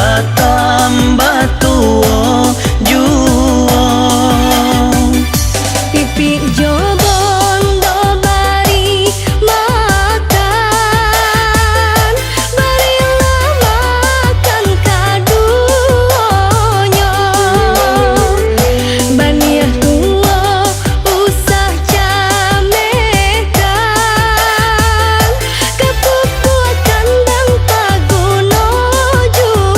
batambah tuo juo. Pipi jobon do bari makan, barilah makan kaduonyo. Baniah tuo usah camekan, kapupua kandang paguno juo.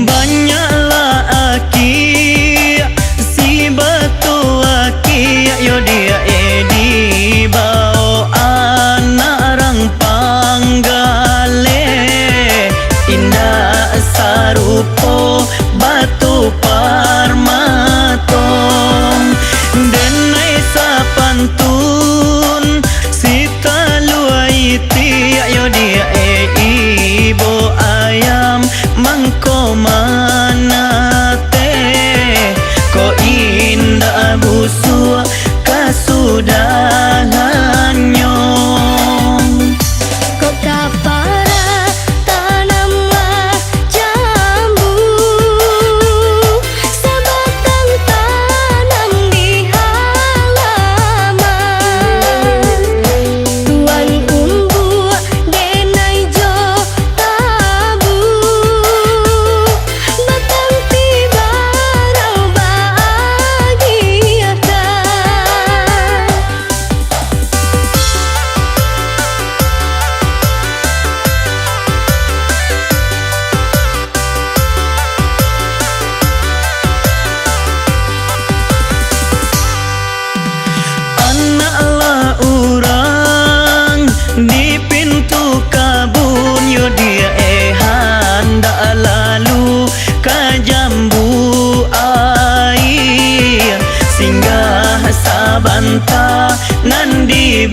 Banyaklah aki si batu aki yo dia di bau anak rang panggale indah sarupo batu parmatong denai sapantun si taluai ti yo dia ibo ayam mangko manate ko indah busu kasudahannya. Kota para tanamlah jambu, sebatang tanam di halaman. Tuan umbu denai jo tabu, batang tiba rau bahagiakan. Anaklah orang di pintu kabun yo dia hendak lalu ke jambu air singgah sabanta nan di